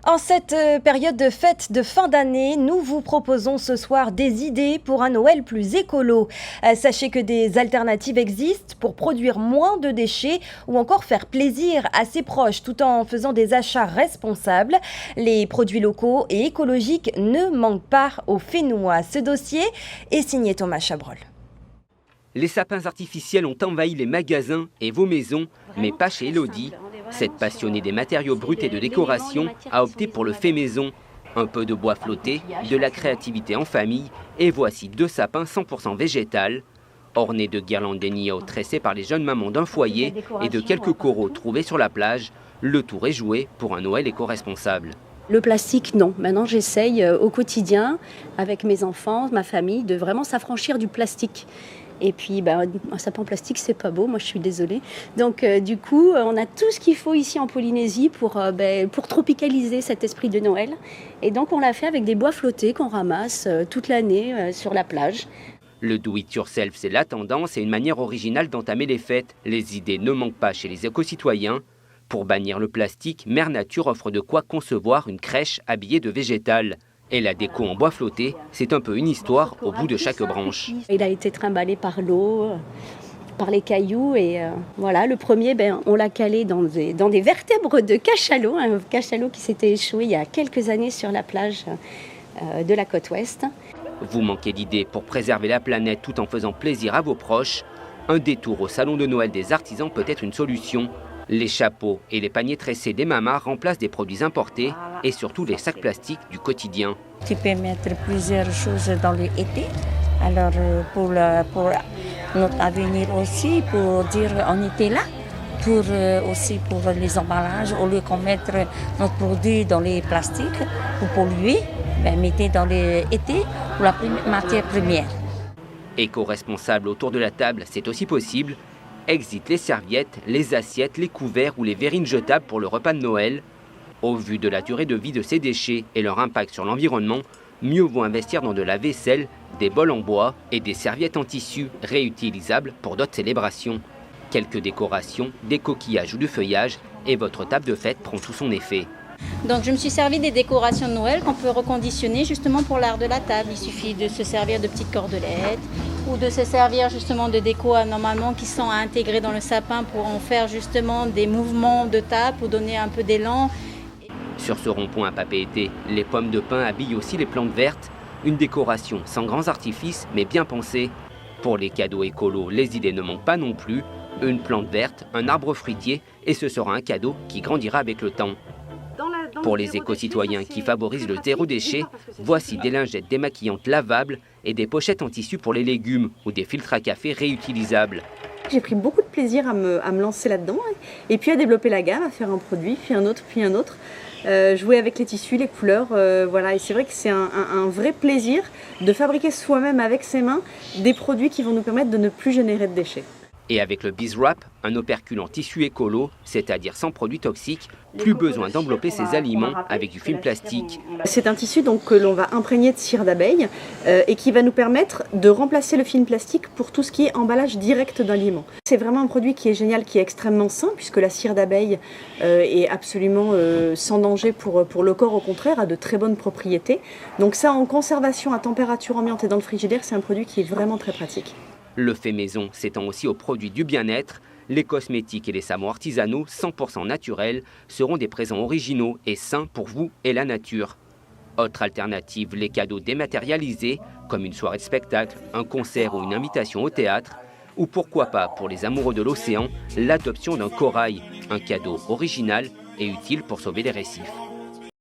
En cette période de fête de fin d'année, nous vous proposons ce soir des idées pour un Noël plus écolo. Sachez que des alternatives existent pour produire moins de déchets ou encore faire plaisir à ses proches tout en faisant des achats responsables. Les produits locaux et écologiques ne manquent pas aux Fénois. Ce dossier est signé Thomas Chabrol. Les sapins artificiels ont envahi les magasins et vos maisons, mais pas chez Elodie. Cette passionnée des matériaux bruts et de décoration a opté pour le fait maison. Un peu de bois flotté, de la créativité en famille, et voici 2 sapins 100% végétal. Ornés de guirlandes d'enio tressées par les jeunes mamans d'un foyer et de quelques coraux trouvés sur la plage, le tour est joué pour un Noël éco-responsable. Le plastique, non. Maintenant, j'essaye au quotidien, avec mes enfants, ma famille, de vraiment s'affranchir du plastique. Et puis, un sapin en plastique, c'est pas beau, moi je suis désolée. Donc, du coup, on a tout ce qu'il faut ici en Polynésie pour tropicaliser cet esprit de Noël. Et donc, on l'a fait avec des bois flottés qu'on ramasse toute l'année sur la plage. Le do-it-yourself, c'est la tendance et une manière originale d'entamer les fêtes. Les idées ne manquent pas chez les éco-citoyens. Pour bannir le plastique, Mère Nature offre de quoi concevoir une crèche habillée de végétal. Et la déco en bois flotté, c'est un peu une histoire au bout de chaque branche. Il a été trimballé par l'eau, par les cailloux. Et voilà, le premier, on l'a calé dans des vertèbres de cachalot. Un cachalot qui s'était échoué il y a quelques années sur la plage de la côte ouest. Vous manquez d'idées pour préserver la planète tout en faisant plaisir à vos proches. Un détour au salon de Noël des artisans peut être une solution. Les chapeaux et les paniers tressés des mamas remplacent des produits importés et surtout les sacs plastiques du quotidien. Tu peux mettre plusieurs choses dans l'été. Alors pour notre avenir aussi, pour dire on était là, aussi pour les emballages, au lieu qu'on mette notre produit dans les plastiques pour polluer, mettez dans l'été pour la matière première. Éco-responsable autour de la table, c'est aussi possible. Exit les serviettes, les assiettes, les couverts ou les verrines jetables pour le repas de Noël. Au vu de la durée de vie de ces déchets et leur impact sur l'environnement, mieux vaut investir dans de la vaisselle, des bols en bois et des serviettes en tissu réutilisables pour d'autres célébrations. Quelques décorations, des coquillages ou du feuillage et votre table de fête prend tout son effet. Donc je me suis servi des décorations de Noël qu'on peut reconditionner justement pour l'art de la table. Il suffit de se servir de petites cordelettes ou de se servir justement de déco normalement qui sont à intégrer dans le sapin pour en faire justement des mouvements de table pour donner un peu d'élan. Sur ce rond-point à Papeete, les pommes de pin habillent aussi les plantes vertes. Une décoration sans grands artifices mais bien pensée. Pour les cadeaux écolos, les idées ne manquent pas non plus. Une plante verte, un arbre fruitier et ce sera un cadeau qui grandira avec le temps. Pour les éco-citoyens qui favorisent le zéro déchet, voici des lingettes démaquillantes lavables et des pochettes en tissu pour les légumes ou des filtres à café réutilisables. J'ai pris beaucoup de plaisir à me lancer là-dedans et puis à développer la gamme, à faire un produit, puis un autre. Jouer avec les tissus, les couleurs, voilà. Et c'est vrai que c'est un vrai plaisir de fabriquer soi-même avec ses mains des produits qui vont nous permettre de ne plus générer de déchets. Et avec le BizWrap, un opercule en tissu écolo, c'est-à-dire sans produits toxiques, plus besoin d'envelopper ses aliments avec du film plastique. C'est un tissu donc, que l'on va imprégner de cire d'abeille et qui va nous permettre de remplacer le film plastique pour tout ce qui est emballage direct d'aliments. C'est vraiment un produit qui est génial, qui est extrêmement sain, puisque la cire d'abeille est absolument sans danger pour le corps, au contraire, a de très bonnes propriétés. Donc ça, en conservation à température ambiante et dans le frigidaire, c'est un produit qui est vraiment très pratique. Le fait maison s'étend aussi aux produits du bien-être. Les cosmétiques et les savons artisanaux 100% naturels seront des présents originaux et sains pour vous et la nature. Autre alternative, les cadeaux dématérialisés, comme une soirée de spectacle, un concert ou une invitation au théâtre. Ou pourquoi pas, pour les amoureux de l'océan, l'adoption d'un corail, un cadeau original et utile pour sauver les récifs.